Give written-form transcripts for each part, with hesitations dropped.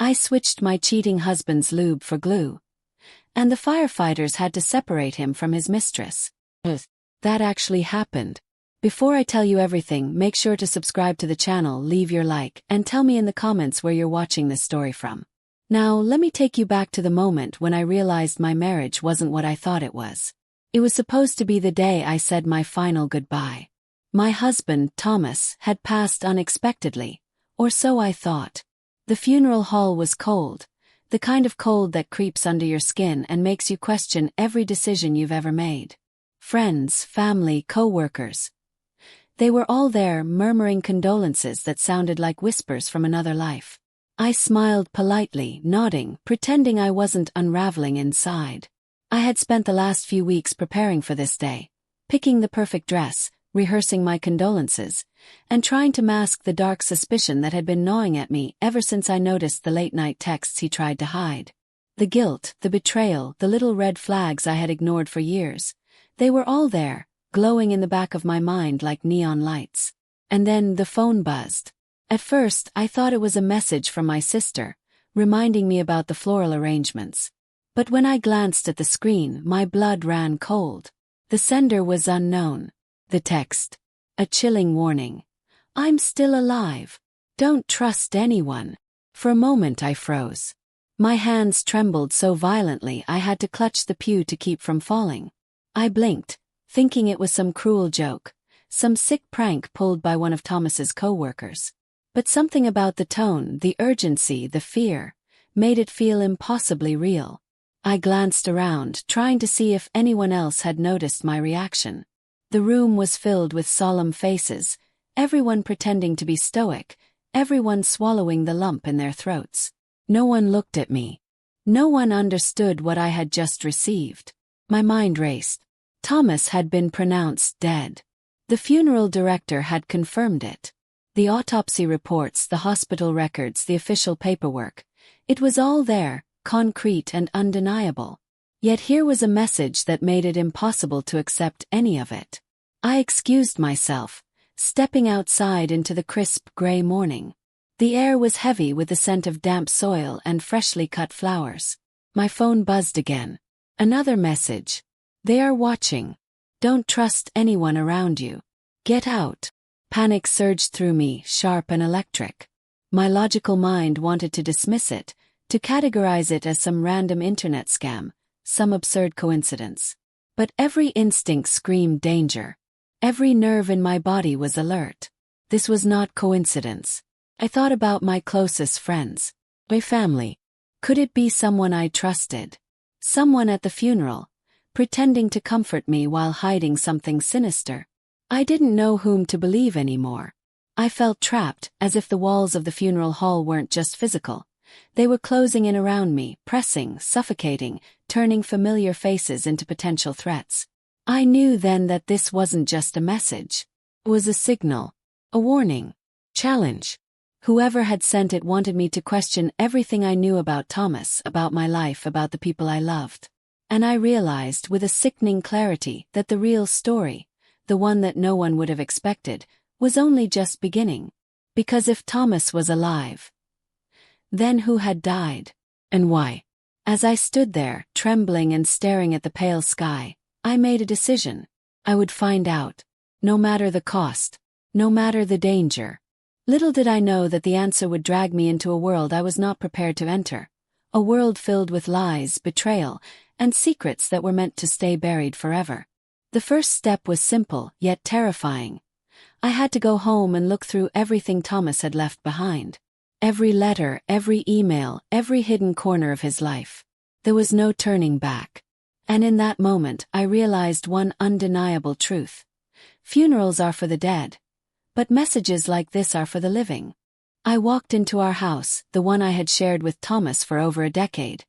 I switched my cheating husband's lube for glue. And the firefighters had to separate him from his mistress. That actually happened. Before I tell you everything, make sure to subscribe to the channel, leave your like, and tell me in the comments where you're watching this story from. Now, let me take you back to the moment when I realized my marriage wasn't what I thought it was. It was supposed to be the day I said my final goodbye. My husband, Thomas, had passed unexpectedly, or so I thought. The funeral hall was cold, the kind of cold that creeps under your skin and makes you question every decision you've ever made. Friends, family, co-workers. They were all there, murmuring condolences that sounded like whispers from another life. I smiled politely, nodding, pretending I wasn't unraveling inside. I had spent the last few weeks preparing for this day, picking the perfect dress, rehearsing my condolences, and trying to mask the dark suspicion that had been gnawing at me ever since I noticed the late-night texts he tried to hide. The guilt, the betrayal, the little red flags I had ignored for years, they were all there, glowing in the back of my mind like neon lights. And then the phone buzzed. At first, I thought it was a message from my sister, reminding me about the floral arrangements. But when I glanced at the screen, my blood ran cold. The sender was unknown. The text. A chilling warning. I'm still alive. Don't trust anyone. For a moment I froze. My hands trembled so violently I had to clutch the pew to keep from falling. I blinked, thinking it was some cruel joke, some sick prank pulled by one of Thomas's co-workers. But something about the tone, the urgency, the fear, made it feel impossibly real. I glanced around, trying to see if anyone else had noticed my reaction. The room was filled with solemn faces, everyone pretending to be stoic, everyone swallowing the lump in their throats. No one looked at me. No one understood what I had just received. My mind raced. Thomas had been pronounced dead. The funeral director had confirmed it. The autopsy reports, the hospital records, the official paperwork. It was all there, concrete and undeniable. Yet here was a message that made it impossible to accept any of it. I excused myself, stepping outside into the crisp gray morning. The air was heavy with the scent of damp soil and freshly cut flowers. My phone buzzed again. Another message. They are watching. Don't trust anyone around you. Get out. Panic surged through me, sharp and electric. My logical mind wanted to dismiss it, to categorize it as some random internet scam, some absurd coincidence. But every instinct screamed danger. Every nerve in my body was alert. This was not coincidence. I thought about my closest friends, my family. Could it be someone I trusted? Someone at the funeral, pretending to comfort me while hiding something sinister. I didn't know whom to believe anymore. I felt trapped, as if the walls of the funeral hall weren't just physical. They were closing in around me, pressing, suffocating, turning familiar faces into potential threats. I knew then that this wasn't just a message. It was a signal, a warning, challenge. Whoever had sent it wanted me to question everything I knew about Thomas, about my life, about the people I loved. And I realized with a sickening clarity that the real story, the one that no one would have expected, was only just beginning. Because if Thomas was alive, then who had died? And why? As I stood there, trembling and staring at the pale sky, I made a decision. I would find out. No matter the cost. No matter the danger. Little did I know that the answer would drag me into a world I was not prepared to enter. A world filled with lies, betrayal, and secrets that were meant to stay buried forever. The first step was simple, yet terrifying. I had to go home and look through everything Thomas had left behind. Every letter, every email, every hidden corner of his life. There was no turning back. And in that moment, I realized one undeniable truth. Funerals are for the dead. But messages like this are for the living. I walked into our house, the one I had shared with Thomas for over a decade,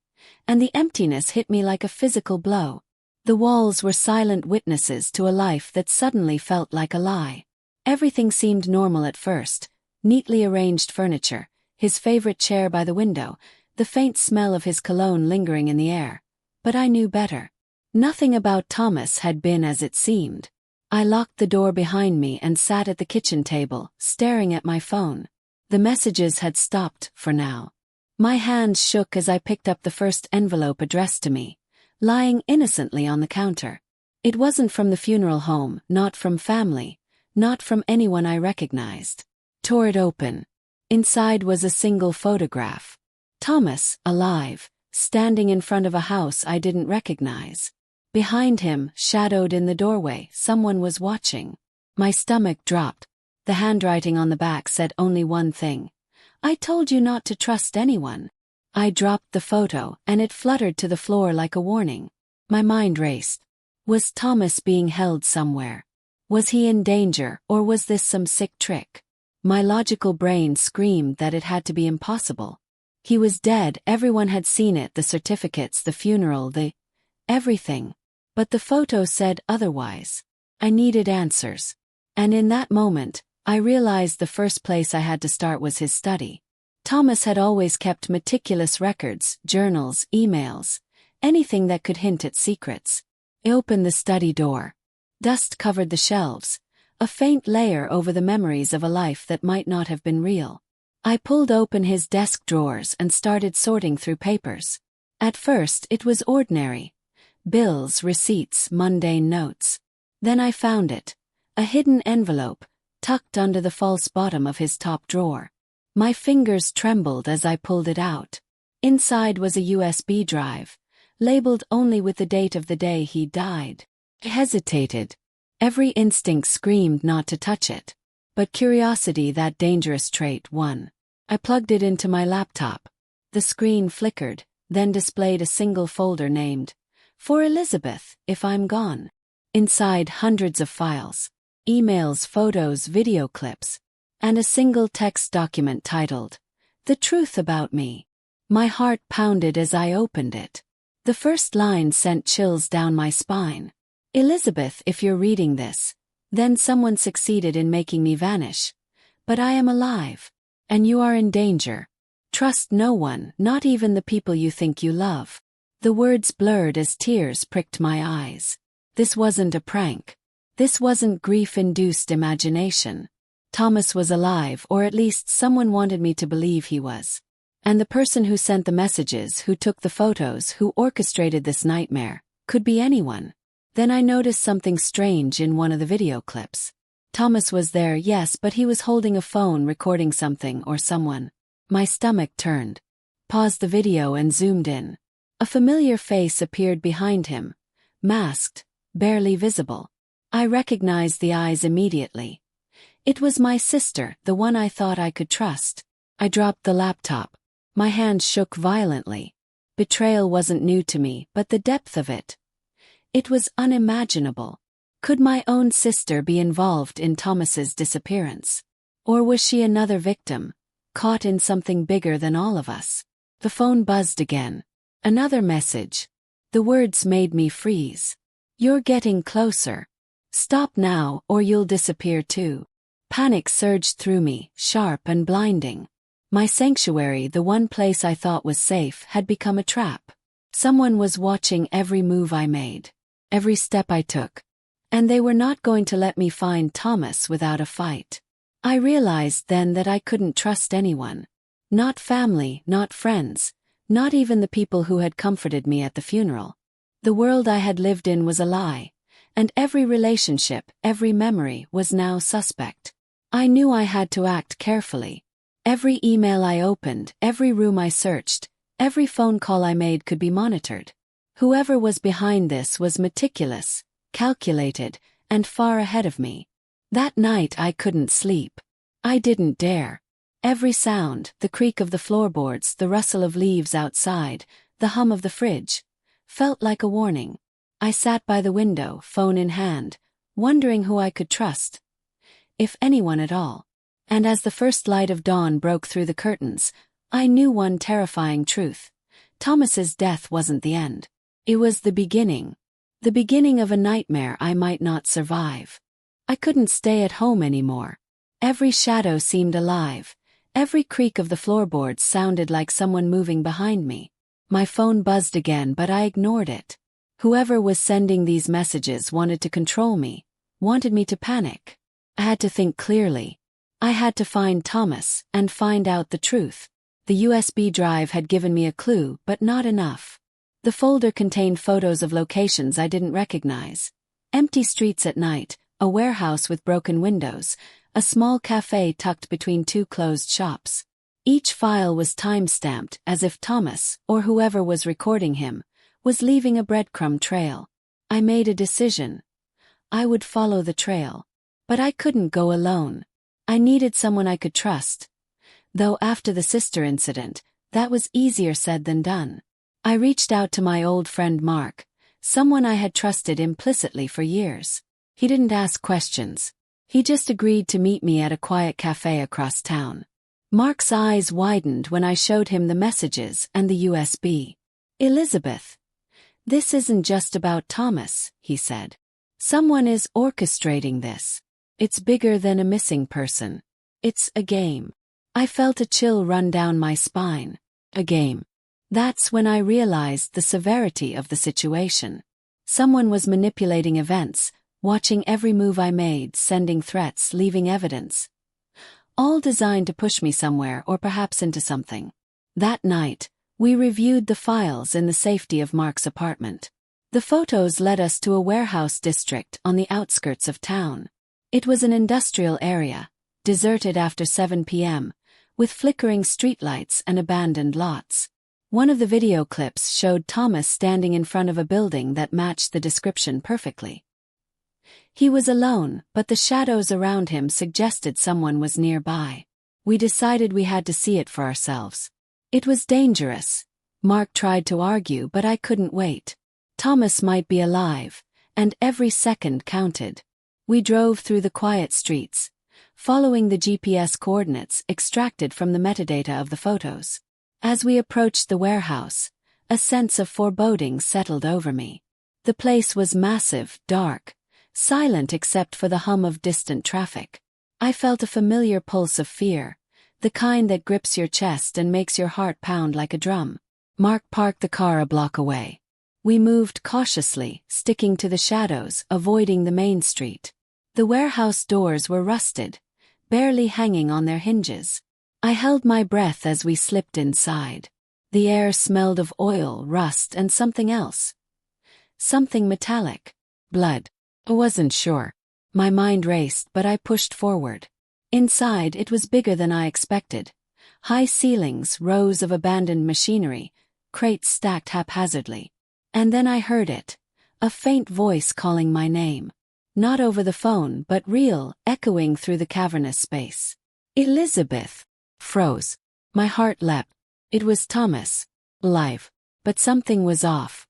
and the emptiness hit me like a physical blow. The walls were silent witnesses to a life that suddenly felt like a lie. Everything seemed normal at first, neatly arranged furniture, his favorite chair by the window, the faint smell of his cologne lingering in the air. But I knew better. Nothing about Thomas had been as it seemed. I locked the door behind me and sat at the kitchen table, staring at my phone. The messages had stopped, for now. My hands shook as I picked up the first envelope addressed to me, lying innocently on the counter. It wasn't from the funeral home, not from family, not from anyone I recognized. Tore it open. Inside was a single photograph. Thomas, alive, standing in front of a house I didn't recognize. Behind him, shadowed in the doorway, someone was watching. My stomach dropped. The handwriting on the back said only one thing. I told you not to trust anyone. I dropped the photo, and it fluttered to the floor like a warning. My mind raced. Was Thomas being held somewhere? Was he in danger, or was this some sick trick? My logical brain screamed that it had to be impossible. He was dead, everyone had seen it, the certificates, the funeral, everything. But the photo said otherwise. I needed answers. And in that moment, I realized the first place I had to start was his study. Thomas had always kept meticulous records, journals, emails, anything that could hint at secrets. I opened the study door. Dust covered the shelves, a faint layer over the memories of a life that might not have been real. I pulled open his desk drawers and started sorting through papers. At first, it was ordinary. Bills, receipts, mundane notes. Then I found it. A hidden envelope, tucked under the false bottom of his top drawer. My fingers trembled as I pulled it out. Inside was a USB drive, labeled only with the date of the day he died. I hesitated. Every instinct screamed not to touch it. But curiosity, that dangerous trait, won. I plugged it into my laptop. The screen flickered, then displayed a single folder named, "For Elizabeth, if I'm gone." Inside, hundreds of files. Emails, photos, video clips. And a single text document titled, "The Truth About Me." My heart pounded as I opened it. The first line sent chills down my spine. "Elizabeth, if you're reading this, then someone succeeded in making me vanish. But I am alive. And you are in danger. Trust no one, not even the people you think you love." The words blurred as tears pricked my eyes. This wasn't a prank. This wasn't grief-induced imagination. Thomas was alive, or at least someone wanted me to believe he was. And the person who sent the messages, who took the photos, who orchestrated this nightmare, could be anyone. Then I noticed something strange in one of the video clips. Thomas was there, yes, but he was holding a phone recording something or someone. My stomach turned. Paused the video and zoomed in. A familiar face appeared behind him, masked, barely visible. I recognized the eyes immediately. It was my sister, the one I thought I could trust. I dropped the laptop. My hands shook violently. Betrayal wasn't new to me, but the depth of it. It was unimaginable. Could my own sister be involved in Thomas's disappearance? Or was she another victim, caught in something bigger than all of us? The phone buzzed again. Another message. The words made me freeze. "You're getting closer. Stop now, or you'll disappear too." Panic surged through me, sharp and blinding. My sanctuary, the one place I thought was safe, had become a trap. Someone was watching every move I made, every step I took. And they were not going to let me find Thomas without a fight. I realized then that I couldn't trust anyone. Not family, not friends, not even the people who had comforted me at the funeral. The world I had lived in was a lie, and every relationship, every memory was now suspect. I knew I had to act carefully. Every email I opened, every room I searched, every phone call I made could be monitored. Whoever was behind this was meticulous, calculated, and far ahead of me. That night I couldn't sleep. I didn't dare. Every sound, the creak of the floorboards, the rustle of leaves outside, the hum of the fridge, felt like a warning. I sat by the window, phone in hand, wondering who I could trust, if anyone at all. And as the first light of dawn broke through the curtains, I knew one terrifying truth. Thomas's death wasn't the end. It was the beginning of a nightmare I might not survive. I couldn't stay at home anymore. Every shadow seemed alive. Every creak of the floorboards sounded like someone moving behind me. My phone buzzed again, but I ignored it. Whoever was sending these messages wanted to control me, wanted me to panic. I had to think clearly. I had to find Thomas and find out the truth. The USB drive had given me a clue, but not enough. The folder contained photos of locations I didn't recognize. Empty streets at night, a warehouse with broken windows, a small cafe tucked between two closed shops. Each file was time-stamped as if Thomas, or whoever was recording him, was leaving a breadcrumb trail. I made a decision. I would follow the trail. But I couldn't go alone. I needed someone I could trust. Though after the sister incident, that was easier said than done. I reached out to my old friend Mark, someone I had trusted implicitly for years. He didn't ask questions. He just agreed to meet me at a quiet cafe across town. Mark's eyes widened when I showed him the messages and the USB. "Elizabeth, this isn't just about Thomas," he said. "Someone is orchestrating this. It's bigger than a missing person. It's a game." I felt a chill run down my spine. A game. That's when I realized the severity of the situation. Someone was manipulating events, watching every move I made, sending threats, leaving evidence. All designed to push me somewhere or perhaps into something. That night, we reviewed the files in the safety of Mark's apartment. The photos led us to a warehouse district on the outskirts of town. It was an industrial area, deserted after 7 p.m., with flickering streetlights and abandoned lots. One of the video clips showed Thomas standing in front of a building that matched the description perfectly. He was alone, but the shadows around him suggested someone was nearby. We decided we had to see it for ourselves. It was dangerous. Mark tried to argue, but I couldn't wait. Thomas might be alive, and every second counted. We drove through the quiet streets, following the GPS coordinates extracted from the metadata of the photos. As we approached the warehouse, a sense of foreboding settled over me. The place was massive, dark, silent except for the hum of distant traffic. I felt a familiar pulse of fear, the kind that grips your chest and makes your heart pound like a drum. Mark parked the car a block away. We moved cautiously, sticking to the shadows, avoiding the main street. The warehouse doors were rusted, barely hanging on their hinges. I held my breath as we slipped inside. The air smelled of oil, rust, and something else. Something metallic. Blood. I wasn't sure. My mind raced, but I pushed forward. Inside, it was bigger than I expected. High ceilings, rows of abandoned machinery, crates stacked haphazardly. And then I heard it. A faint voice calling my name. Not over the phone, but real, echoing through the cavernous space. "Elizabeth." Froze. My heart leapt. It was Thomas. Alive. But something was off.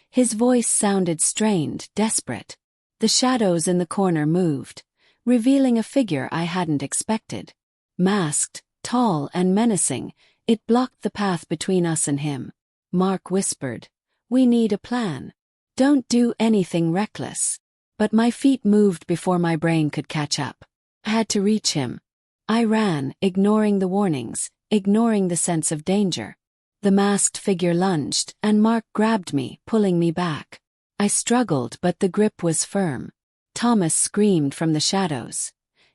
His voice sounded strained, desperate. The shadows in the corner moved, revealing a figure I hadn't expected. Masked, tall and menacing, it blocked the path between us and him. Mark whispered, "We need a plan. Don't do anything reckless." But my feet moved before my brain could catch up. I had to reach him. I ran, ignoring the warnings, ignoring the sense of danger. The masked figure lunged, and Mark grabbed me, pulling me back. I struggled, but the grip was firm. Thomas screamed from the shadows.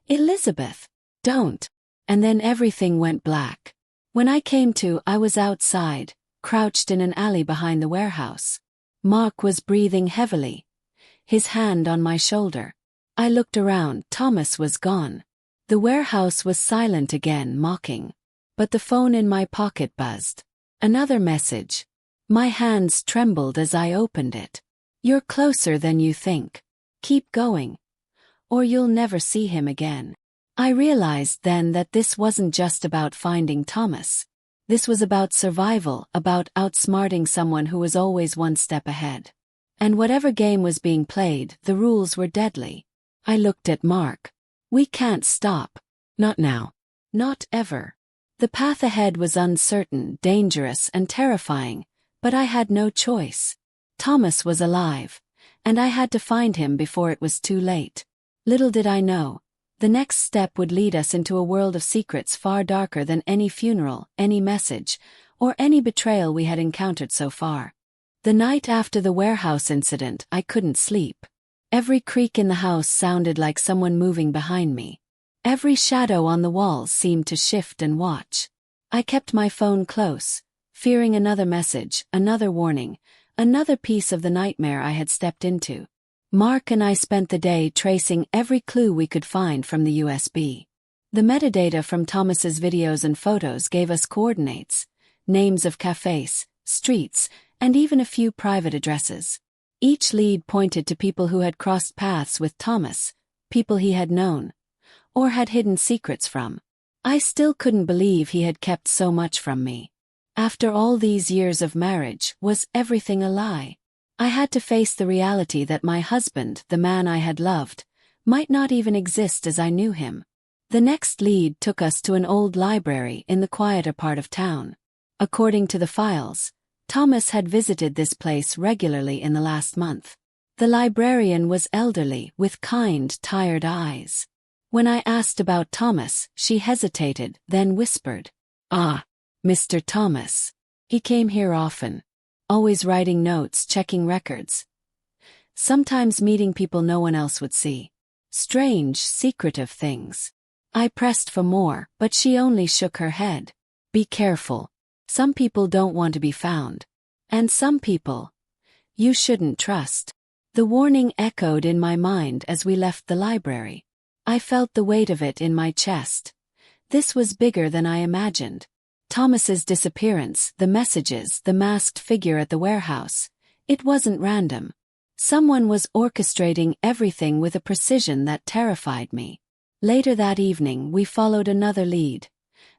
"Elizabeth, don't!" And then everything went black. When I came to, I was outside, crouched in an alley behind the warehouse. Mark was breathing heavily, his hand on my shoulder. I looked around. Thomas was gone. The warehouse was silent again, mocking. But the phone in my pocket buzzed. Another message. My hands trembled as I opened it. "You're closer than you think. Keep going, or you'll never see him again." I realized then that this wasn't just about finding Thomas. This was about survival, about outsmarting someone who was always one step ahead. And whatever game was being played, the rules were deadly. I looked at Mark. "We can't stop. Not now. Not ever." The path ahead was uncertain, dangerous, and terrifying, but I had no choice. Thomas was alive, and I had to find him before it was too late. Little did I know, the next step would lead us into a world of secrets far darker than any funeral, any message, or any betrayal we had encountered so far. The night after the warehouse incident, I couldn't sleep. Every creak in the house sounded like someone moving behind me. Every shadow on the walls seemed to shift and watch. I kept my phone close, fearing another message, another warning, another piece of the nightmare I had stepped into. Mark and I spent the day tracing every clue we could find from the USB. The metadata from Thomas's videos and photos gave us coordinates, names of cafes, streets, and even a few private addresses. Each lead pointed to people who had crossed paths with Thomas, people he had known, or had hidden secrets from. I still couldn't believe he had kept so much from me. After all these years of marriage, was everything a lie? I had to face the reality that my husband, the man I had loved, might not even exist as I knew him. The next lead took us to an old library in the quieter part of town. According to the files, Thomas had visited this place regularly in the last month. The librarian was elderly, with kind, tired eyes. When I asked about Thomas, she hesitated, then whispered, "Ah, Mr. Thomas. He came here often. Always writing notes, checking records. Sometimes meeting people no one else would see. Strange, secretive things." I pressed for more, but she only shook her head. "Be careful. Some people don't want to be found. And some people you shouldn't trust." The warning echoed in my mind as we left the library. I felt the weight of it in my chest. This was bigger than I imagined. Thomas's disappearance, the messages, the masked figure at the warehouse. It wasn't random. Someone was orchestrating everything with a precision that terrified me. Later that evening, we followed another lead.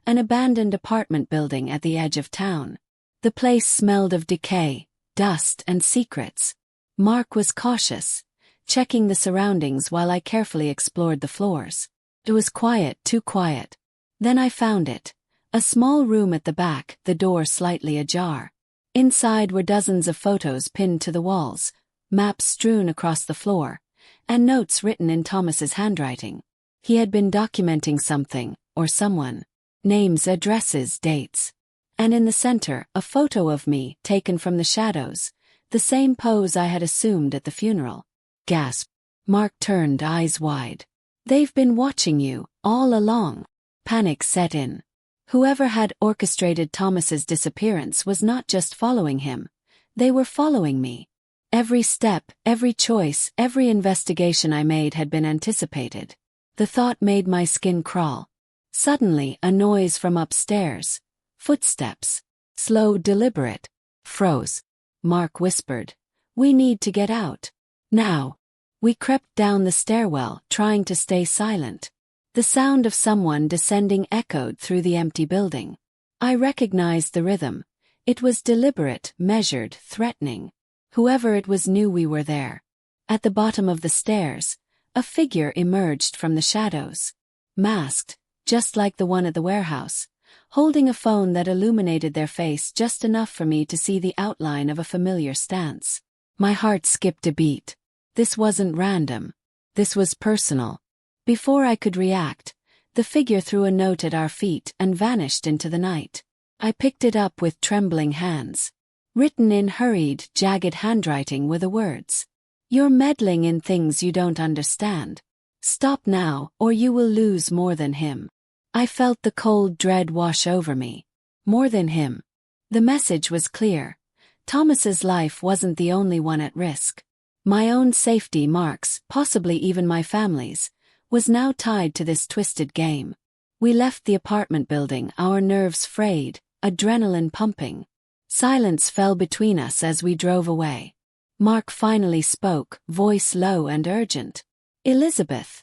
An abandoned apartment building at the edge of town. The place smelled of decay, dust, and secrets. Mark was cautious, checking the surroundings while I carefully explored the floors. It was quiet, too quiet. Then I found it. A small room at the back, the door slightly ajar. Inside were dozens of photos pinned to the walls, maps strewn across the floor, and notes written in Thomas's handwriting. He had been documenting something, or someone. Names, addresses, dates. And in the center, a photo of me, taken from the shadows, the same pose I had assumed at the funeral. Gasp. Mark turned, eyes wide. "They've been watching you, all along." Panic set in. Whoever had orchestrated Thomas's disappearance was not just following him. They were following me. Every step, every choice, every investigation I made had been anticipated. The thought made my skin crawl. Suddenly, a noise from upstairs. Footsteps. Slow, deliberate. "Froze." Mark whispered. "We need to get out. Now." We crept down the stairwell, trying to stay silent. The sound of someone descending echoed through the empty building. I recognized the rhythm. It was deliberate, measured, threatening. Whoever it was knew we were there. At the bottom of the stairs, a figure emerged from the shadows. Masked, just like the one at the warehouse, holding a phone that illuminated their face just enough for me to see the outline of a familiar stance. My heart skipped a beat. This wasn't random. This was personal. Before I could react, the figure threw a note at our feet and vanished into the night. I picked it up with trembling hands. Written in hurried, jagged handwriting were the words, "You're meddling in things you don't understand. Stop now, or you will lose more than him." I felt the cold dread wash over me. More than him. The message was clear. Thomas's life wasn't the only one at risk. My own safety, Mark's, possibly even my family's, was now tied to this twisted game. We left the apartment building, our nerves frayed, adrenaline pumping. Silence fell between us as we drove away. Mark finally spoke, voice low and urgent. "Elizabeth.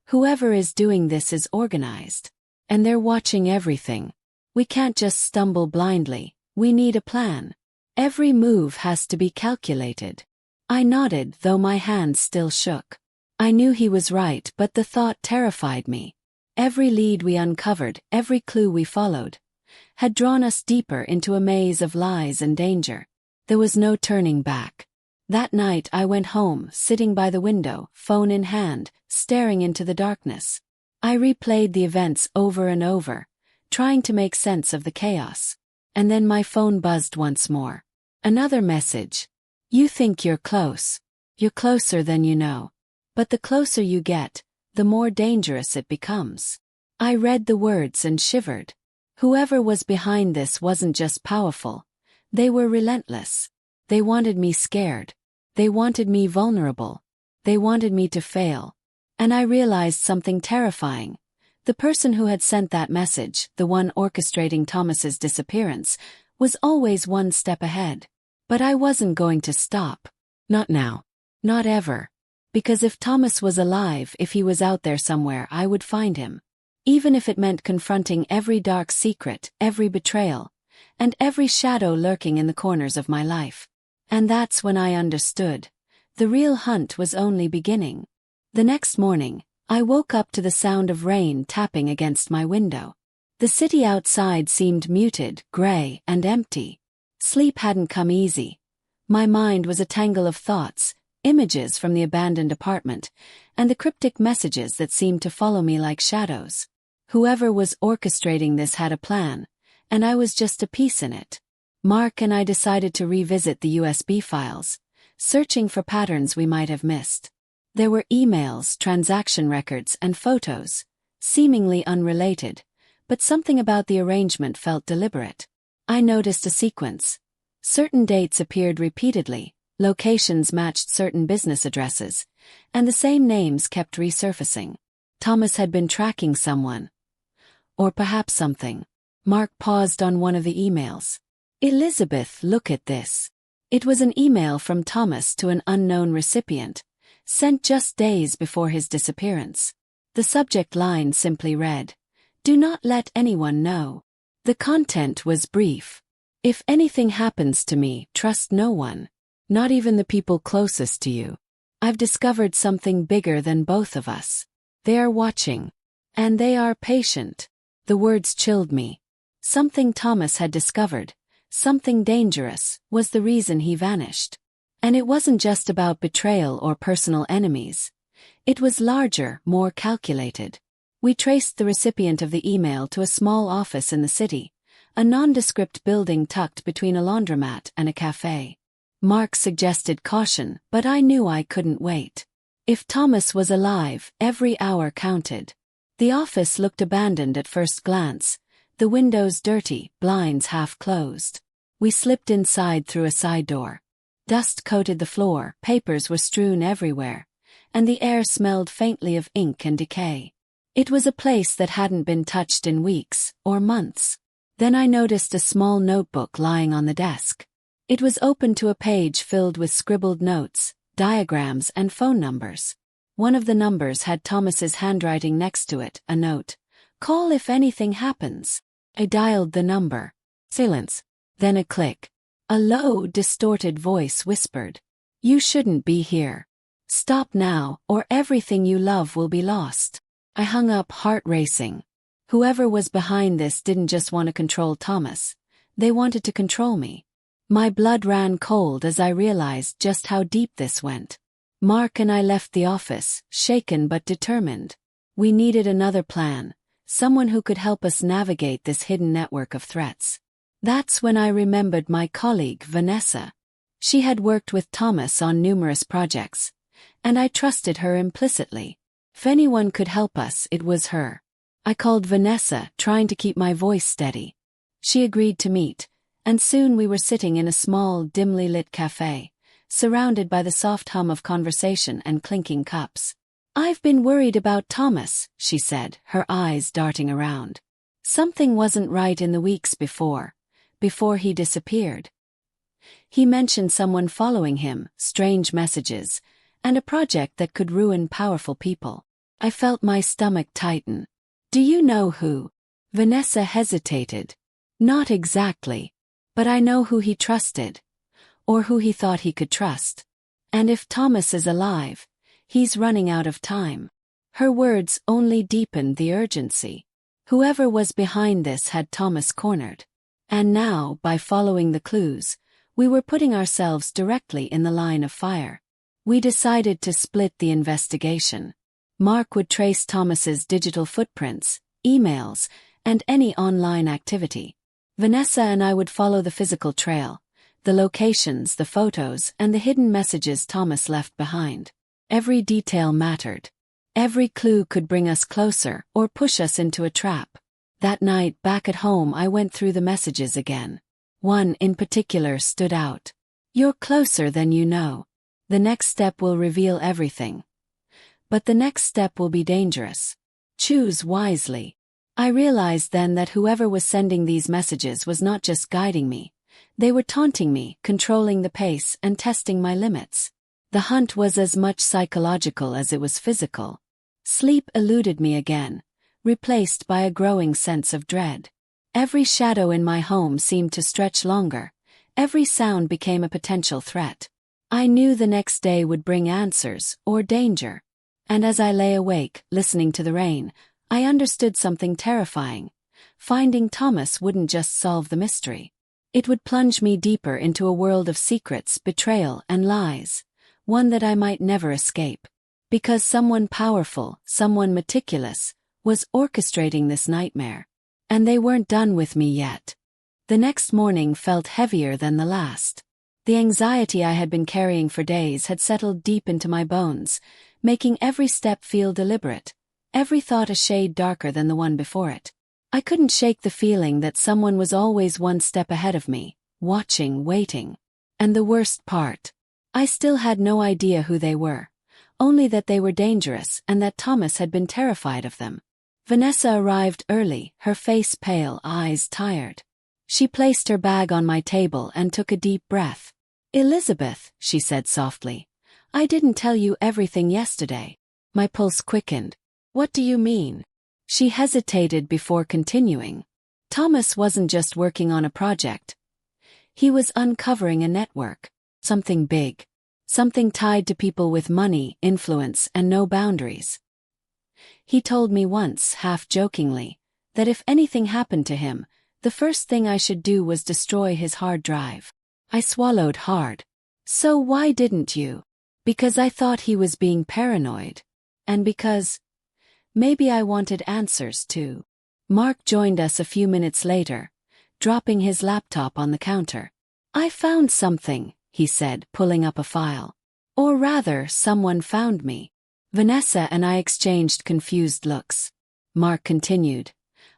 Whoever is doing this is organized. And they're watching everything. We can't just stumble blindly. We need a plan. Every move has to be calculated." I nodded, though my hands still shook. I knew he was right, but the thought terrified me. Every lead we uncovered, every clue we followed, had drawn us deeper into a maze of lies and danger. There was no turning back. That night I went home, sitting by the window, phone in hand, staring into the darkness. I replayed the events over and over, trying to make sense of the chaos. And then my phone buzzed once more. Another message. "You think you're close. You're closer than you know. But the closer you get, the more dangerous it becomes." I read the words and shivered. Whoever was behind this wasn't just powerful. They were relentless. They wanted me scared. They wanted me vulnerable. They wanted me to fail. And I realized something terrifying. The person who had sent that message, the one orchestrating Thomas's disappearance, was always one step ahead. But I wasn't going to stop. Not now. Not ever. Because if Thomas was alive, if he was out there somewhere, I would find him. Even if it meant confronting every dark secret, every betrayal, and every shadow lurking in the corners of my life. And that's when I understood. The real hunt was only beginning. The next morning, I woke up to the sound of rain tapping against my window. The city outside seemed muted, gray, and empty. Sleep hadn't come easy. My mind was a tangle of thoughts, images from the abandoned apartment, and the cryptic messages that seemed to follow me like shadows. Whoever was orchestrating this had a plan, and I was just a piece in it. Mark and I decided to revisit the USB files, searching for patterns we might have missed. There were emails, transaction records, and photos, seemingly unrelated, but something about the arrangement felt deliberate. I noticed a sequence. Certain dates appeared repeatedly, locations matched certain business addresses, and the same names kept resurfacing. Thomas had been tracking someone. Or perhaps something. Mark paused on one of the emails. Elizabeth, look at this. It was an email from Thomas to an unknown recipient, sent just days before his disappearance. The subject line simply read, "Do not let anyone know." The content was brief. "If anything happens to me, trust no one. Not even the people closest to you. I've discovered something bigger than both of us. They are watching. And they are patient." The words chilled me. Something Thomas had discovered, something dangerous, was the reason he vanished. And it wasn't just about betrayal or personal enemies. It was larger, more calculated. We traced the recipient of the email to a small office in the city, a nondescript building tucked between a laundromat and a cafe. Mark suggested caution, but I knew I couldn't wait. If Thomas was alive, every hour counted. The office looked abandoned at first glance, the windows dirty, blinds half closed. We slipped inside through a side door. Dust coated the floor, papers were strewn everywhere, and the air smelled faintly of ink and decay. It was a place that hadn't been touched in weeks, or months. Then I noticed a small notebook lying on the desk. It was open to a page filled with scribbled notes, diagrams, and phone numbers. One of the numbers had Thomas's handwriting next to it, a note. "Call if anything happens." I dialed the number. Silence. Then a click. A low, distorted voice whispered, "You shouldn't be here. Stop now, or everything you love will be lost." I hung up, heart racing. Whoever was behind this didn't just want to control Thomas. They wanted to control me. My blood ran cold as I realized just how deep this went. Mark and I left the office, shaken but determined. We needed another plan, someone who could help us navigate this hidden network of threats. That's when I remembered my colleague, Vanessa. She had worked with Thomas on numerous projects, and I trusted her implicitly. If anyone could help us, it was her. I called Vanessa, trying to keep my voice steady. She agreed to meet, and soon we were sitting in a small, dimly lit cafe, surrounded by the soft hum of conversation and clinking cups. "I've been worried about Thomas," she said, her eyes darting around. Something wasn't right in the weeks before he disappeared. He mentioned someone following him, strange messages, and a project that could ruin powerful people. I felt my stomach tighten. "Do you know who?" Vanessa hesitated. "Not exactly. But I know who he trusted. Or who he thought he could trust. And if Thomas is alive, he's running out of time." Her words only deepened the urgency. Whoever was behind this had Thomas cornered. And now, by following the clues, we were putting ourselves directly in the line of fire. We decided to split the investigation. Mark would trace Thomas's digital footprints, emails, and any online activity. Vanessa and I would follow the physical trail, the locations, the photos, and the hidden messages Thomas left behind. Every detail mattered. Every clue could bring us closer or push us into a trap. That night back at home I went through the messages again. One in particular stood out. You're closer than you know. The next step will reveal everything. But the next step will be dangerous. Choose wisely. I realized then that whoever was sending these messages was not just guiding me. They were taunting me, controlling the pace, and testing my limits. The hunt was as much psychological as it was physical. Sleep eluded me again, replaced by a growing sense of dread. Every shadow in my home seemed to stretch longer. Every sound became a potential threat. I knew the next day would bring answers, or danger. And as I lay awake, listening to the rain, I understood something terrifying. Finding Thomas wouldn't just solve the mystery. It would plunge me deeper into a world of secrets, betrayal, and lies. One that I might never escape. Because someone powerful, someone meticulous, was orchestrating this nightmare. And they weren't done with me yet. The next morning felt heavier than the last. The anxiety I had been carrying for days had settled deep into my bones, making every step feel deliberate, every thought a shade darker than the one before it. I couldn't shake the feeling that someone was always one step ahead of me, watching, waiting. And the worst part, I still had no idea who they were, only that they were dangerous and that Thomas had been terrified of them. Vanessa arrived early, her face pale, eyes tired. She placed her bag on my table and took a deep breath. "Elizabeth," she said softly, "I didn't tell you everything yesterday." My pulse quickened. "What do you mean?" She hesitated before continuing. Thomas wasn't just working on a project. He was uncovering a network. Something big. Something tied to people with money, influence, and no boundaries. He told me once, half-jokingly, that if anything happened to him, the first thing I should do was destroy his hard drive. I swallowed hard. "So why didn't you?" "Because I thought he was being paranoid. And because maybe I wanted answers too." Mark joined us a few minutes later, dropping his laptop on the counter. "I found something," he said, pulling up a file. "Or rather, someone found me." Vanessa and I exchanged confused looks. Mark continued.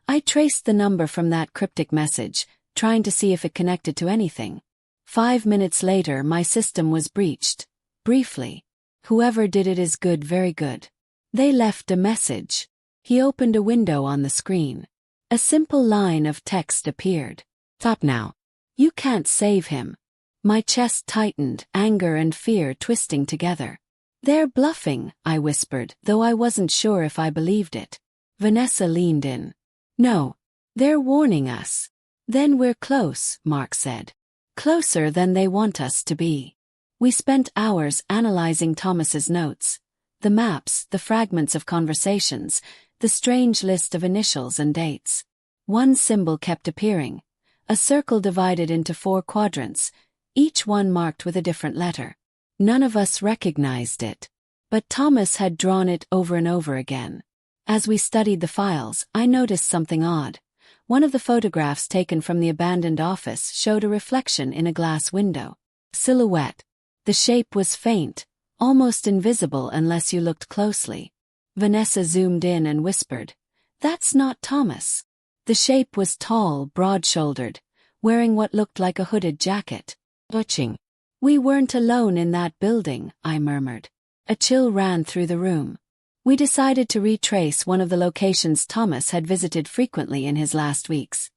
"I traced the number from that cryptic message, trying to see if it connected to anything. 5 minutes later my system was breached. Briefly. Whoever did it is good, very good. They left a message." He opened a window on the screen. A simple line of text appeared. "Stop now. You can't save him." My chest tightened, anger and fear twisting together. "They're bluffing," I whispered, though I wasn't sure if I believed it. Vanessa leaned in. "No. They're warning us." "Then we're close," Mark said. "Closer than they want us to be." We spent hours analyzing Thomas's notes. The maps, the fragments of conversations, the strange list of initials and dates. One symbol kept appearing. A circle divided into 4 quadrants, each one marked with a different letter. None of us recognized it. But Thomas had drawn it over and over again. As we studied the files, I noticed something odd. One of the photographs taken from the abandoned office showed a reflection in a glass window. Silhouette. The shape was faint, almost invisible unless you looked closely. Vanessa zoomed in and whispered, "That's not Thomas." The shape was tall, broad-shouldered, wearing what looked like a hooded jacket. "Watching." "We weren't alone in that building," I murmured. A chill ran through the room. We decided to retrace one of the locations Thomas had visited frequently in his last weeks.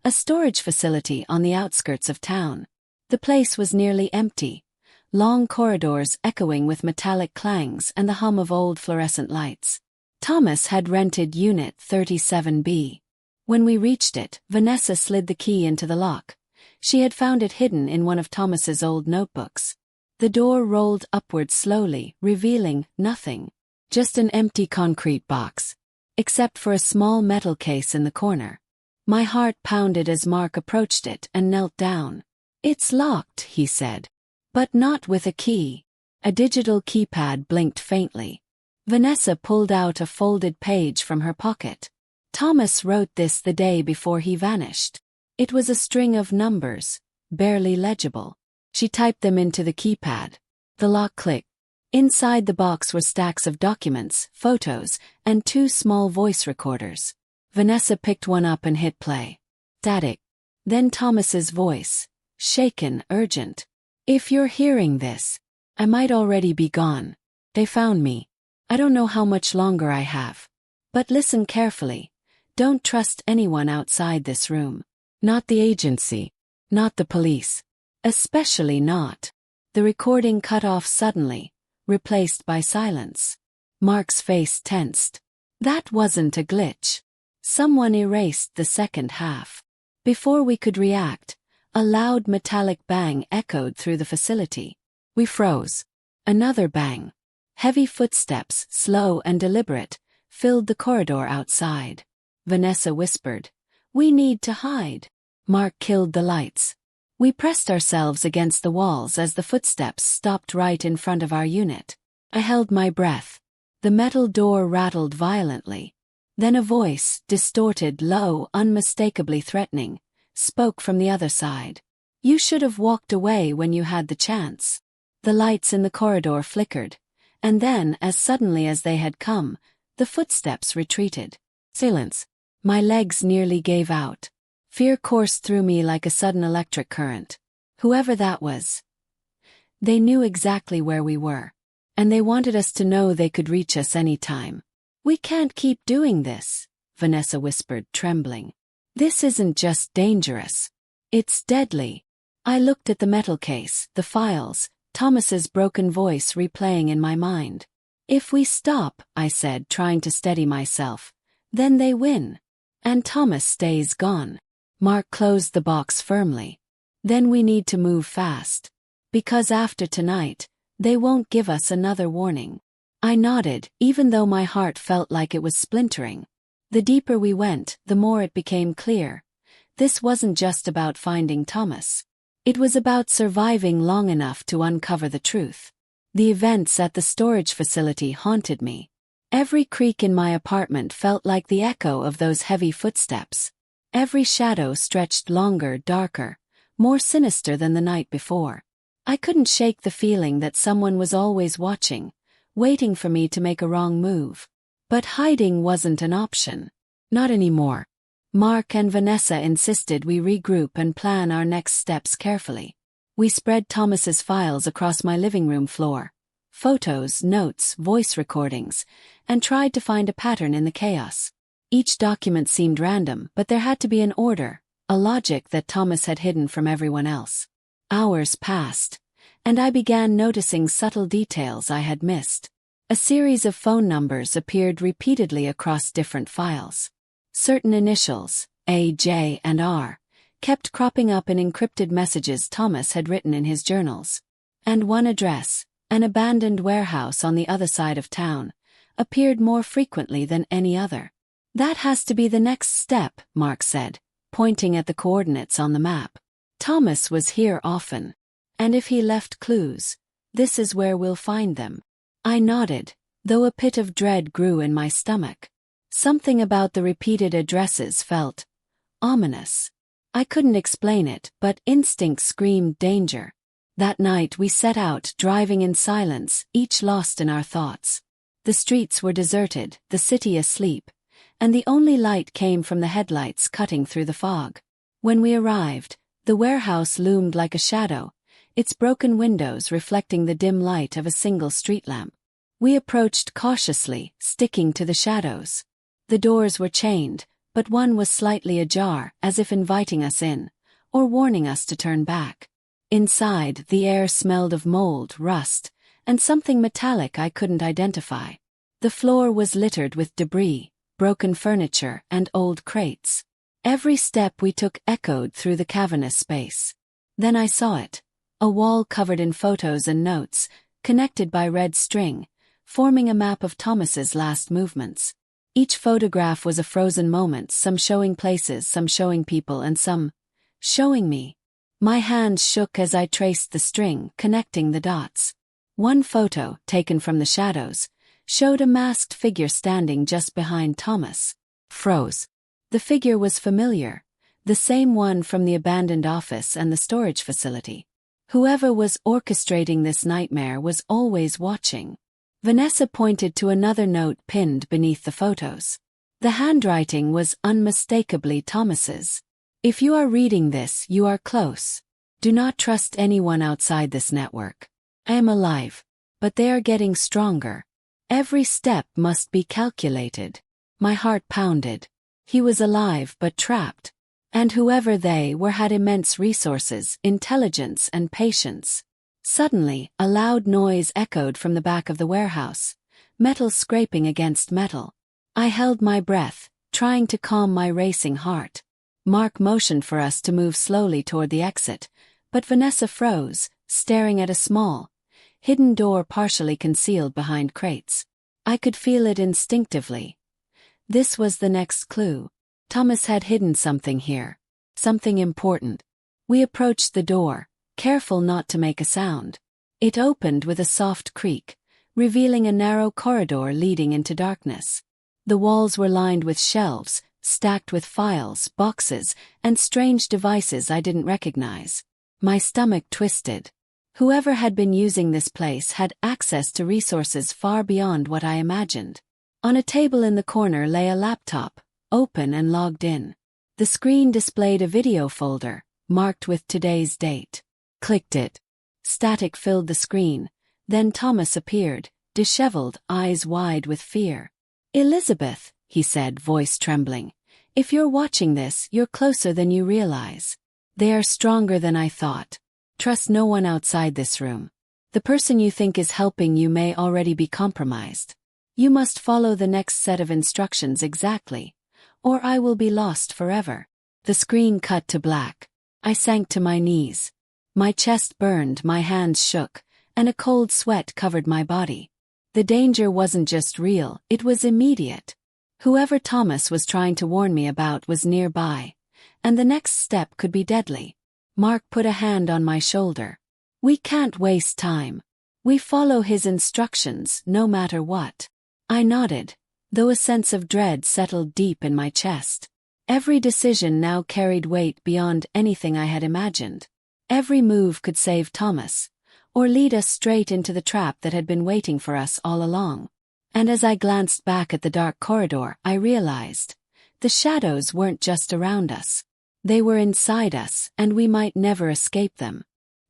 A storage facility on the outskirts of town. The place was nearly empty. Long corridors echoing with metallic clangs and the hum of old fluorescent lights. Thomas had rented Unit 37B. When we reached it, Vanessa slid the key into the lock. She had found it hidden in one of Thomas's old notebooks. The door rolled upward slowly, revealing nothing. Just an empty concrete box. Except for a small metal case in the corner. My heart pounded as Mark approached it and knelt down. "It's locked," he said. "But not with a key." A digital keypad blinked faintly. Vanessa pulled out a folded page from her pocket. Thomas wrote this the day before he vanished. It was a string of numbers, barely legible. She typed them into the keypad. The lock clicked. Inside the box were stacks of documents, photos, and 2 small voice recorders. Vanessa picked one up and hit play. Static. Then Thomas's voice, shaken, urgent. If you're hearing this, I might already be gone. They found me. I don't know how much longer I have. But listen carefully. Don't trust anyone outside this room. Not the agency. Not the police. Especially not. The recording cut off suddenly, replaced by silence. Mark's face tensed. That wasn't a glitch. Someone erased the second half. Before we could react, a loud metallic bang echoed through the facility. We froze. Another bang. Heavy footsteps, slow and deliberate, filled the corridor outside. Vanessa whispered, "We need to hide." Mark killed the lights. We pressed ourselves against the walls as the footsteps stopped right in front of our unit. I held my breath. The metal door rattled violently. Then a voice, distorted, low, unmistakably threatening, spoke from the other side. "You should have walked away when you had the chance." The lights in the corridor flickered, and then, as suddenly as they had come, the footsteps retreated. Silence. My legs nearly gave out. Fear coursed through me like a sudden electric current. Whoever that was. They knew exactly where we were. And they wanted us to know they could reach us any time. "We can't keep doing this," Vanessa whispered, trembling. "This isn't just dangerous. It's deadly." I looked at the metal case, the files, Thomas's broken voice replaying in my mind. "If we stop," I said, trying to steady myself, "then they win. And Thomas stays gone." Mark closed the box firmly. "Then we need to move fast. Because after tonight, they won't give us another warning." I nodded, even though my heart felt like it was splintering. The deeper we went, the more it became clear. This wasn't just about finding Thomas. It was about surviving long enough to uncover the truth. The events at the storage facility haunted me. Every creak in my apartment felt like the echo of those heavy footsteps. Every shadow stretched longer, darker, more sinister than the night before. I couldn't shake the feeling that someone was always watching, waiting for me to make a wrong move. But hiding wasn't an option. Not anymore. Mark and Vanessa insisted we regroup and plan our next steps carefully. We spread Thomas's files across my living room floor. Photos, notes, voice recordings, and tried to find a pattern in the chaos. Each document seemed random, but there had to be an order, a logic that Thomas had hidden from everyone else. Hours passed, and I began noticing subtle details I had missed. A series of phone numbers appeared repeatedly across different files. Certain initials, A, J, and R, kept cropping up in encrypted messages Thomas had written in his journals. And one address, an abandoned warehouse on the other side of town, appeared more frequently than any other. "That has to be the next step," Mark said, pointing at the coordinates on the map. "Thomas was here often. And if he left clues, this is where we'll find them." I nodded, though a pit of dread grew in my stomach. Something about the repeated addresses felt ominous. I couldn't explain it, but instinct screamed danger. That night we set out, driving in silence, each lost in our thoughts. The streets were deserted, the city asleep, and the only light came from the headlights cutting through the fog. When we arrived, the warehouse loomed like a shadow, its broken windows reflecting the dim light of a single street lamp. We approached cautiously, sticking to the shadows. The doors were chained, but one was slightly ajar, as if inviting us in, or warning us to turn back. Inside, the air smelled of mold, rust, and something metallic I couldn't identify. The floor was littered with debris, broken furniture, and old crates. Every step we took echoed through the cavernous space. Then I saw it. A wall covered in photos and notes, connected by red string, forming a map of Thomas's last movements. Each photograph was a frozen moment, some showing places, some showing people, and some showing me. My hands shook as I traced the string, connecting the dots. One photo, taken from the shadows, showed a masked figure standing just behind Thomas. Froze. The figure was familiar, the same one from the abandoned office and the storage facility. Whoever was orchestrating this nightmare was always watching. Vanessa pointed to another note pinned beneath the photos. The handwriting was unmistakably Thomas's. If you are reading this, you are close. Do not trust anyone outside this network. I am alive, but they are getting stronger. Every step must be calculated. My heart pounded. He was alive but trapped. And whoever they were had immense resources, intelligence, and patience. Suddenly, a loud noise echoed from the back of the warehouse, metal scraping against metal. I held my breath, trying to calm my racing heart. Mark motioned for us to move slowly toward the exit, but Vanessa froze, staring at a small, hidden door partially concealed behind crates. I could feel it instinctively. This was the next clue. Thomas had hidden something here. Something important. We approached the door, careful not to make a sound. It opened with a soft creak, revealing a narrow corridor leading into darkness. The walls were lined with shelves, stacked with files, boxes, and strange devices I didn't recognize. My stomach twisted. Whoever had been using this place had access to resources far beyond what I imagined. On a table in the corner lay a laptop, open and logged in. The screen displayed a video folder, marked with today's date. Clicked it. Static filled the screen. Then Thomas appeared, disheveled, eyes wide with fear. "Elizabeth," he said, voice trembling. "If you're watching this, you're closer than you realize. They are stronger than I thought. Trust no one outside this room. The person you think is helping you may already be compromised. You must follow the next set of instructions exactly, or I will be lost forever." The screen cut to black. I sank to my knees. My chest burned, my hands shook, and a cold sweat covered my body. The danger wasn't just real, it was immediate. Whoever Thomas was trying to warn me about was nearby, and the next step could be deadly. Mark put a hand on my shoulder. "We can't waste time. We follow his instructions, no matter what." I nodded, though a sense of dread settled deep in my chest. Every decision now carried weight beyond anything I had imagined. Every move could save Thomas, or lead us straight into the trap that had been waiting for us all along. And as I glanced back at the dark corridor, I realized the shadows weren't just around us. They were inside us, and we might never escape them.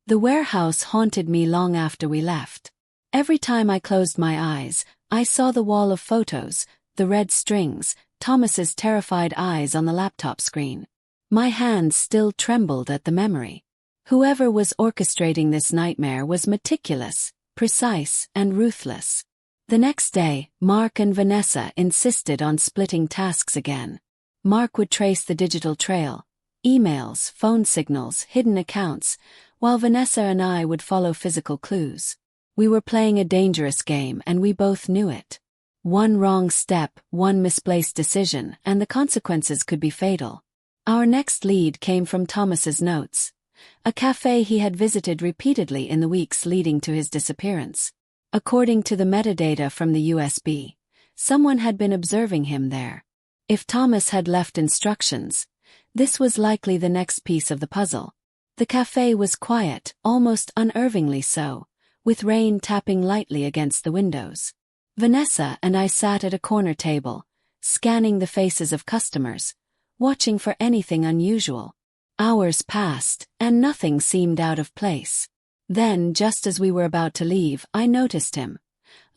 The warehouse haunted me long after we left. Every time I closed my eyes, I saw the wall of photos, the red strings, Thomas's terrified eyes on the laptop screen. My hands still trembled at the memory. Whoever was orchestrating this nightmare was meticulous, precise, and ruthless. The next day, Mark and Vanessa insisted on splitting tasks again. Mark would trace the digital trail, emails, phone signals, hidden accounts, while Vanessa and I would follow physical clues. We were playing a dangerous game, and we both knew it. One wrong step, one misplaced decision, and the consequences could be fatal. Our next lead came from Thomas's notes, a cafe he had visited repeatedly in the weeks leading to his disappearance. According to the metadata from the USB, someone had been observing him there. If Thomas had left instructions, this was likely the next piece of the puzzle. The cafe was quiet, almost unnervingly so, with rain tapping lightly against the windows. Vanessa and I sat at a corner table, scanning the faces of customers, watching for anything unusual. Hours passed, and nothing seemed out of place. Then, just as we were about to leave, I noticed him.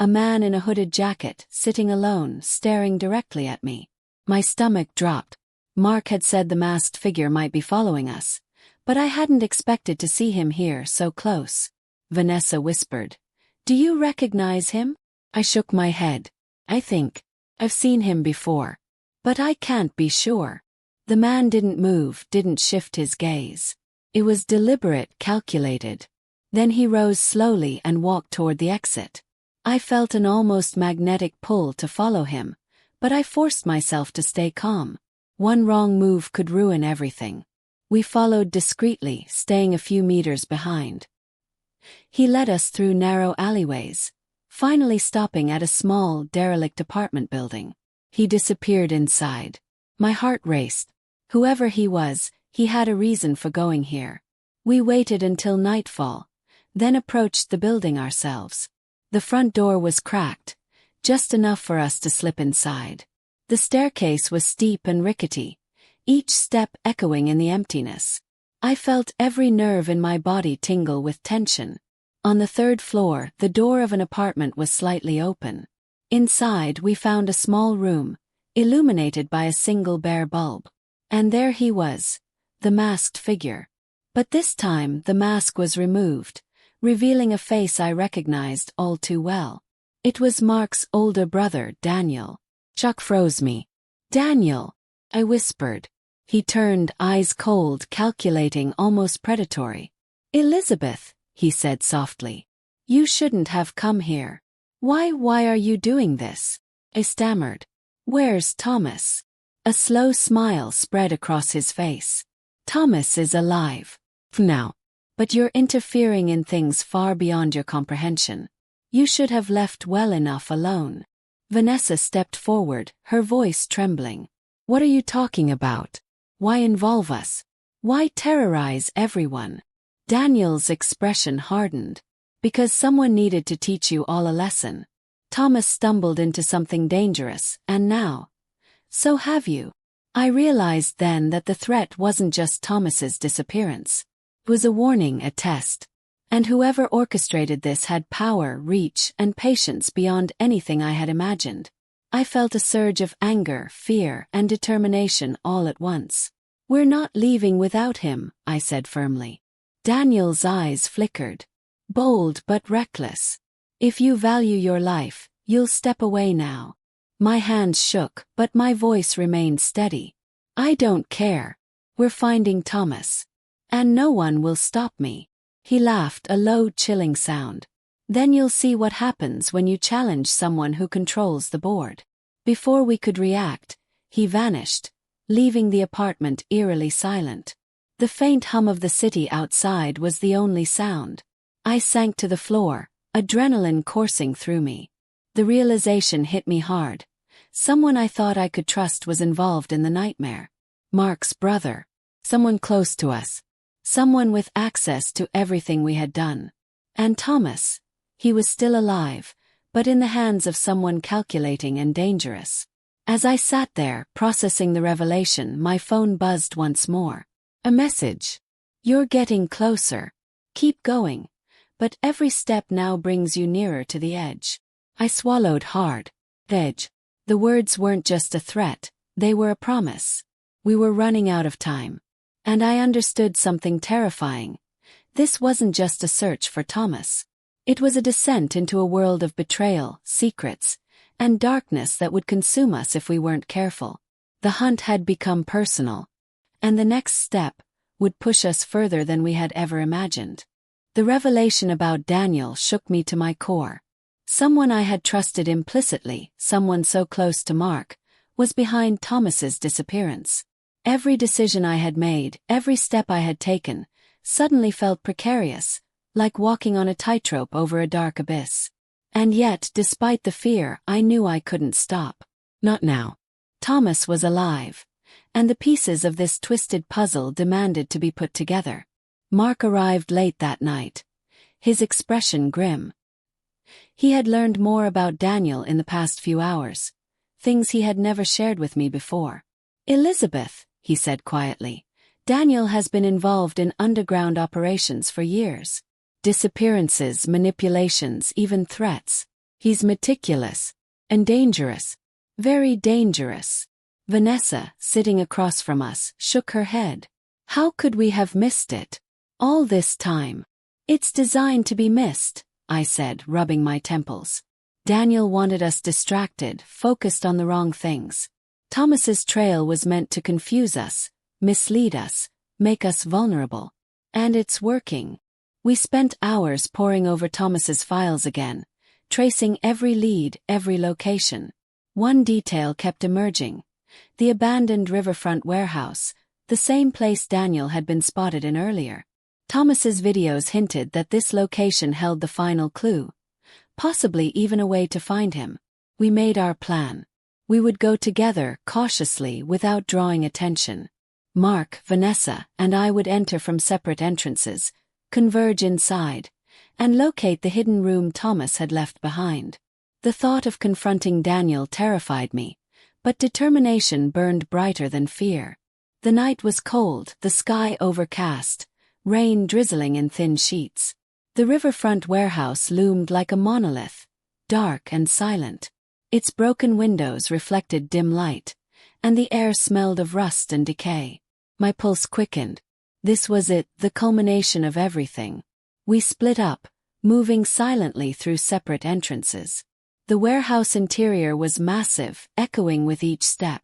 A man in a hooded jacket, sitting alone, staring directly at me. My stomach dropped. Mark had said the masked figure might be following us, but I hadn't expected to see him here so close. Vanessa whispered, "Do you recognize him?" I shook my head. "I think I've seen him before, but I can't be sure." The man didn't move, didn't shift his gaze. It was deliberate, calculated. Then he rose slowly and walked toward the exit. I felt an almost magnetic pull to follow him, but I forced myself to stay calm. One wrong move could ruin everything. We followed discreetly, staying a few meters behind. He led us through narrow alleyways, finally stopping at a small, derelict apartment building. He disappeared inside. My heart raced. Whoever he was, he had a reason for going here. We waited until nightfall, then approached the building ourselves. The front door was cracked, just enough for us to slip inside. The staircase was steep and rickety, each step echoing in the emptiness. I felt every nerve in my body tingle with tension. On the third floor, the door of an apartment was slightly open. Inside, we found a small room, illuminated by a single bare bulb. And there he was, the masked figure. But this time the mask was removed, revealing a face I recognized all too well. It was Mark's older brother, Daniel. Shock froze me. "Daniel," I whispered. He turned, eyes cold, calculating, almost predatory. "Elizabeth," he said softly. "You shouldn't have come here. Why are you doing this?" I stammered. "Where's Thomas?" A slow smile spread across his face. "Thomas is alive. Now. But you're interfering in things far beyond your comprehension. You should have left well enough alone." Vanessa stepped forward, her voice trembling. "What are you talking about? Why involve us? Why terrorize everyone?" Daniel's expression hardened. "Because someone needed to teach you all a lesson. Thomas stumbled into something dangerous, and now. So have you." I realized then that the threat wasn't just Thomas's disappearance. It was a warning, a test. And whoever orchestrated this had power, reach, and patience beyond anything I had imagined. I felt a surge of anger, fear, and determination all at once. "We're not leaving without him," I said firmly. Daniel's eyes flickered. Bold but reckless. "If you value your life, you'll step away now." My hands shook, but my voice remained steady. "I don't care. We're finding Thomas. And no one will stop me." He laughed, a low, chilling sound. "Then you'll see what happens when you challenge someone who controls the board." Before we could react, he vanished, leaving the apartment eerily silent. The faint hum of the city outside was the only sound. I sank to the floor, adrenaline coursing through me. The realization hit me hard. Someone I thought I could trust was involved in the nightmare. Mark's brother. Someone close to us. Someone with access to everything we had done. And Thomas. He was still alive, but in the hands of someone calculating and dangerous. As I sat there, processing the revelation, my phone buzzed once more. A message. "You're getting closer. Keep going. But every step now brings you nearer to the edge." I swallowed hard. Edge. The words weren't just a threat, they were a promise. We were running out of time. And I understood something terrifying. This wasn't just a search for Thomas. It was a descent into a world of betrayal, secrets, and darkness that would consume us if we weren't careful. The hunt had become personal. And the next step would push us further than we had ever imagined. The revelation about Daniel shook me to my core. Someone I had trusted implicitly, someone so close to Mark, was behind Thomas's disappearance. Every decision I had made, every step I had taken, suddenly felt precarious, like walking on a tightrope over a dark abyss. And yet, despite the fear, I knew I couldn't stop. Not now. Thomas was alive, and the pieces of this twisted puzzle demanded to be put together. Mark arrived late that night, his expression grim. He had learned more about Daniel in the past few hours, things he had never shared with me before. "Elizabeth," he said quietly, "Daniel has been involved in underground operations for years. Disappearances, manipulations, even threats. He's meticulous. And dangerous. Very dangerous." Vanessa, sitting across from us, shook her head. "How could we have missed it? All this time." "It's designed to be missed," I said, rubbing my temples. "Daniel wanted us distracted, focused on the wrong things. Thomas's trail was meant to confuse us, mislead us, make us vulnerable. And it's working." We spent hours poring over Thomas's files again, tracing every lead, every location. One detail kept emerging. The abandoned riverfront warehouse, the same place Daniel had been spotted in earlier. Thomas's videos hinted that this location held the final clue, possibly even a way to find him. We made our plan. We would go together, cautiously, without drawing attention. Mark, Vanessa, and I would enter from separate entrances, converge inside, and locate the hidden room Thomas had left behind. The thought of confronting Daniel terrified me, but determination burned brighter than fear. The night was cold, the sky overcast, rain drizzling in thin sheets. The riverfront warehouse loomed like a monolith, dark and silent. Its broken windows reflected dim light, and the air smelled of rust and decay. My pulse quickened. This was it, the culmination of everything. We split up, moving silently through separate entrances. The warehouse interior was massive, echoing with each step.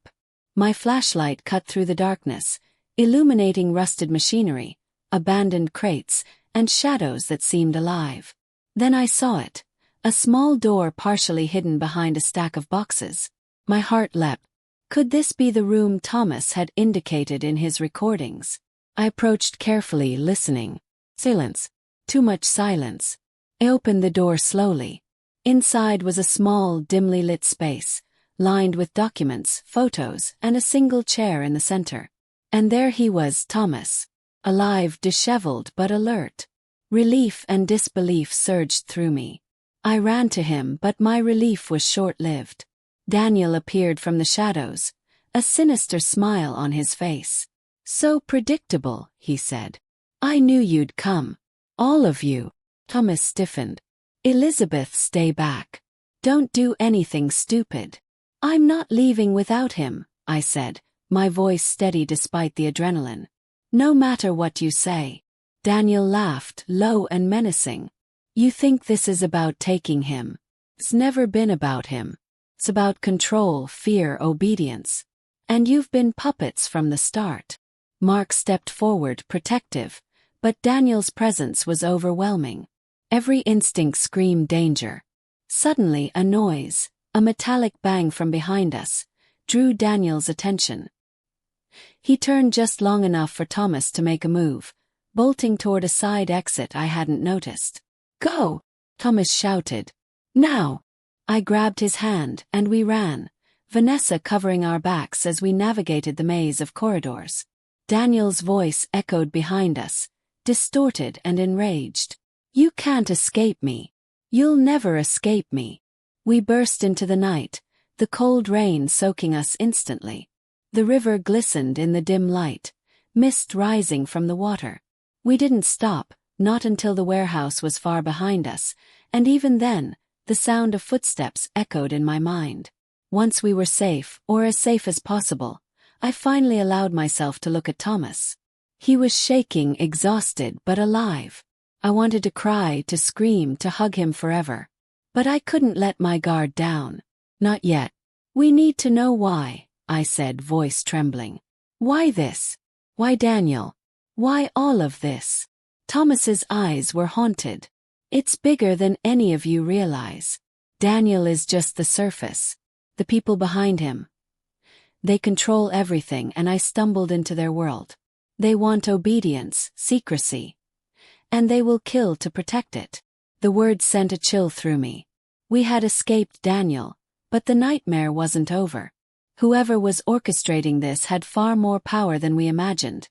My flashlight cut through the darkness, illuminating rusted machinery, abandoned crates, and shadows that seemed alive. Then I saw it, a small door partially hidden behind a stack of boxes. My heart leapt. Could this be the room Thomas had indicated in his recordings? I approached carefully, listening. Silence. Too much silence. I opened the door slowly. Inside was a small, dimly lit space, lined with documents, photos, and a single chair in the center. And there he was, Thomas. Alive, disheveled, but alert. Relief and disbelief surged through me. I ran to him, but my relief was short-lived. Daniel appeared from the shadows, a sinister smile on his face. So predictable, he said. I knew you'd come. All of you. Thomas stiffened. Elizabeth, stay back. Don't do anything stupid. I'm not leaving without him, I said, my voice steady despite the adrenaline. No matter what you say. Daniel laughed, low and menacing. You think this is about taking him? It's never been about him. It's about control, fear, obedience. And you've been puppets from the start. Mark stepped forward, protective, but Daniel's presence was overwhelming. Every instinct screamed danger. Suddenly, a noise, a metallic bang from behind us, drew Daniel's attention. He turned just long enough for Thomas to make a move, bolting toward a side exit I hadn't noticed. Go! Thomas shouted. Now! I grabbed his hand, and we ran, Vanessa covering our backs as we navigated the maze of corridors. Daniel's voice echoed behind us, distorted and enraged. You can't escape me. You'll never escape me. We burst into the night, the cold rain soaking us instantly. The river glistened in the dim light, mist rising from the water. We didn't stop, not until the warehouse was far behind us, and even then, the sound of footsteps echoed in my mind. Once we were safe, or as safe as possible, I finally allowed myself to look at Thomas. He was shaking, exhausted, but alive. I wanted to cry, to scream, to hug him forever. But I couldn't let my guard down. Not yet. We need to know why, I said, voice trembling. Why this? Why Daniel? Why all of this? Thomas's eyes were haunted. It's bigger than any of you realize. Daniel is just the surface. The people behind him. They control everything, and I stumbled into their world. They want obedience, secrecy. And they will kill to protect it. The words sent a chill through me. We had escaped Daniel, but the nightmare wasn't over. Whoever was orchestrating this had far more power than we imagined,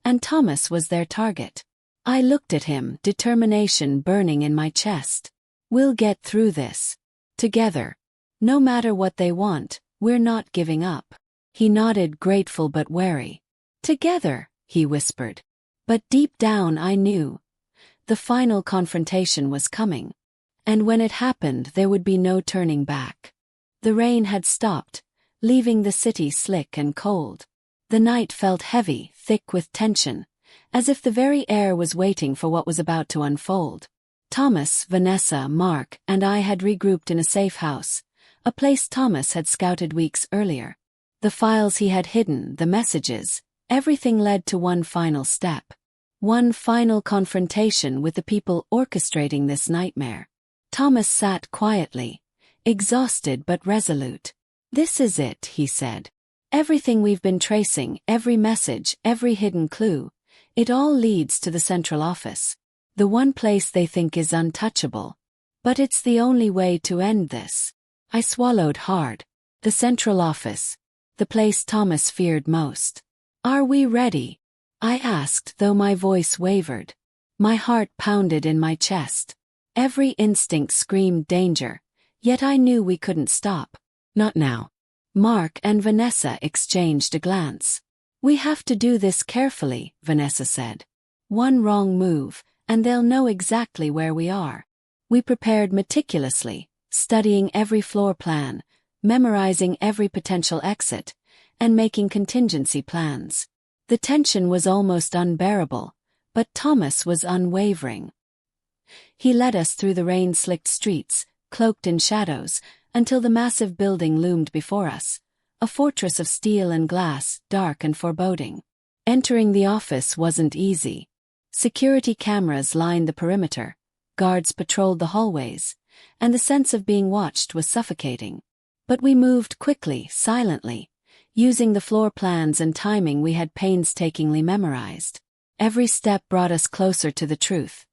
and Thomas was their target. I looked at him, determination burning in my chest. We'll get through this. Together. No matter what they want, we're not giving up. He nodded, grateful but wary. Together, he whispered. But deep down I knew. The final confrontation was coming. And when it happened, there would be no turning back. The rain had stopped, leaving the city slick and cold. The night felt heavy, thick with tension, as if the very air was waiting for what was about to unfold. Thomas, Vanessa, Mark, and I had regrouped in a safe house, a place Thomas had scouted weeks earlier. The files he had hidden, the messages, everything led to one final step. One final confrontation with the people orchestrating this nightmare. Thomas sat quietly, exhausted but resolute. This is it, he said. Everything we've been tracing, every message, every hidden clue, it all leads to the central office. The one place they think is untouchable. But it's the only way to end this. I swallowed hard. The central office. The place Thomas feared most. Are we ready? I asked, though my voice wavered. My heart pounded in my chest. Every instinct screamed danger, yet I knew we couldn't stop. Not now. Mark and Vanessa exchanged a glance. "We have to do this carefully," Vanessa said. "One wrong move, and they'll know exactly where we are." We prepared meticulously, studying every floor plan, memorizing every potential exit, and making contingency plans. The tension was almost unbearable, but Thomas was unwavering. He led us through the rain-slicked streets, cloaked in shadows, until the massive building loomed before us, a fortress of steel and glass, dark and foreboding. Entering the office wasn't easy. Security cameras lined the perimeter, guards patrolled the hallways, and the sense of being watched was suffocating. But we moved quickly, silently, using the floor plans and timing we had painstakingly memorized. Every step brought us closer to the truth,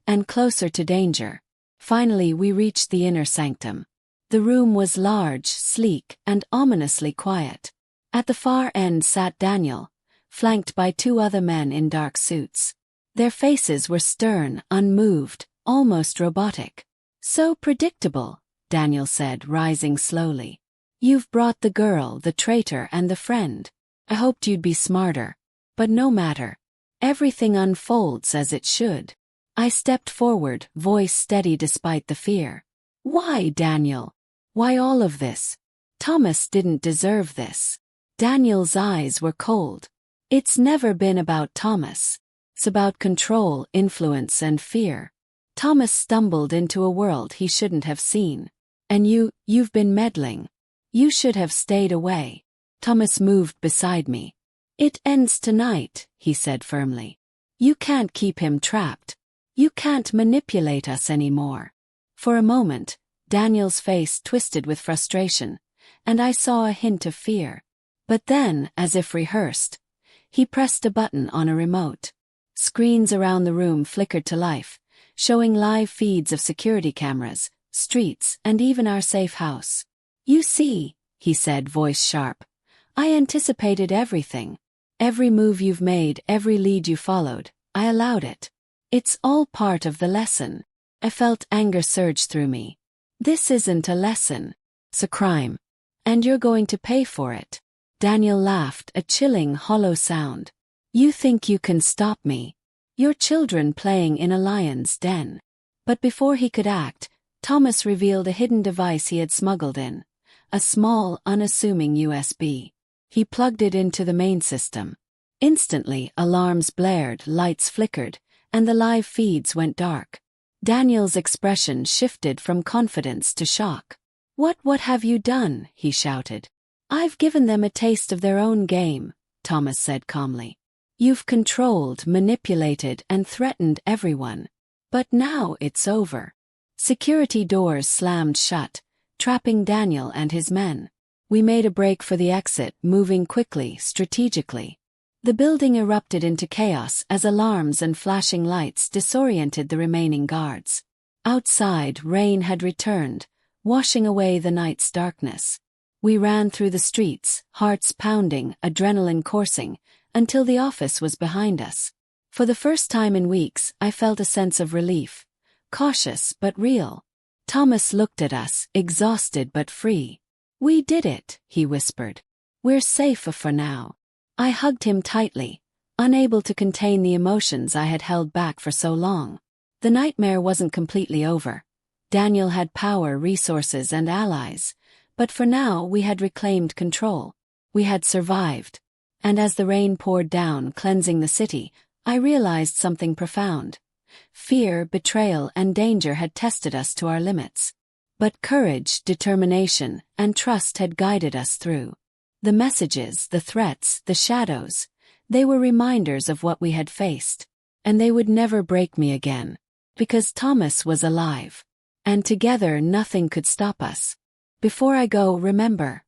and closer to danger. Finally, we reached the inner sanctum. The room was large, sleek, and ominously quiet. At the far end sat Daniel, flanked by two other men in dark suits. Their faces were stern, unmoved, almost robotic. "So predictable," Daniel said, rising slowly. "You've brought the girl, the traitor, and the friend. I hoped you'd be smarter. But no matter. Everything unfolds as it should." I stepped forward, voice steady despite the fear. "Why, Daniel? Why all of this? Thomas didn't deserve this." Daniel's eyes were cold. "It's never been about Thomas. It's about control, influence, and fear. Thomas stumbled into a world he shouldn't have seen. And you've been meddling. You should have stayed away." Thomas moved beside me. "It ends tonight," he said firmly. "You can't keep him trapped. You can't manipulate us anymore." For a moment, Daniel's face twisted with frustration, and I saw a hint of fear. But then, as if rehearsed, he pressed a button on a remote. Screens around the room flickered to life, showing live feeds of security cameras, streets, and even our safe house. "You see," he said, voice sharp, "I anticipated everything. Every move you've made, every lead you followed, I allowed it. It's all part of the lesson." I felt anger surge through me. "This isn't a lesson. It's a crime. And you're going to pay for it." Daniel laughed, a chilling, hollow sound. "You think you can stop me? You're children playing in a lion's den." But before he could act, Thomas revealed a hidden device he had smuggled in. A small, unassuming USB. He plugged it into the main system. Instantly, alarms blared, lights flickered, and the live feeds went dark. Daniel's expression shifted from confidence to shock. What have you done?" he shouted. "I've given them a taste of their own game," Thomas said calmly. "You've controlled, manipulated, and threatened everyone. But now it's over." Security doors slammed shut, trapping Daniel and his men. We made a break for the exit, moving quickly, strategically. The building erupted into chaos as alarms and flashing lights disoriented the remaining guards. Outside, rain had returned, washing away the night's darkness. We ran through the streets, hearts pounding, adrenaline coursing, until the office was behind us. For the first time in weeks, I felt a sense of relief. Cautious but real. Thomas looked at us, exhausted but free. "We did it," he whispered. "We're safe for now." I hugged him tightly, unable to contain the emotions I had held back for so long. The nightmare wasn't completely over. Daniel had power, resources, and allies, but for now we had reclaimed control. We had survived. And as the rain poured down, cleansing the city, I realized something profound. Fear, betrayal, and danger had tested us to our limits. But courage, determination, and trust had guided us through. The messages, the threats, the shadows, they were reminders of what we had faced. And they would never break me again. Because Thomas was alive. And together nothing could stop us. Before I go, remember.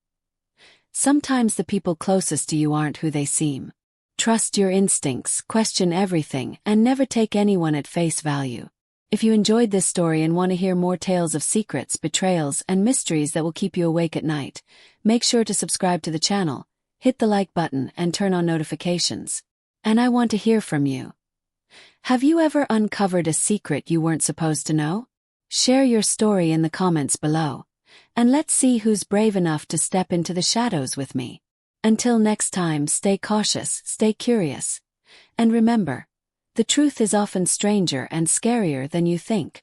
Sometimes the people closest to you aren't who they seem. Trust your instincts, question everything, and never take anyone at face value. If you enjoyed this story and want to hear more tales of secrets, betrayals, and mysteries that will keep you awake at night, make sure to subscribe to the channel, hit the like button, and turn on notifications. And I want to hear from you. Have you ever uncovered a secret you weren't supposed to know? Share your story in the comments below. And let's see who's brave enough to step into the shadows with me. Until next time, stay cautious, stay curious. And remember, the truth is often stranger and scarier than you think.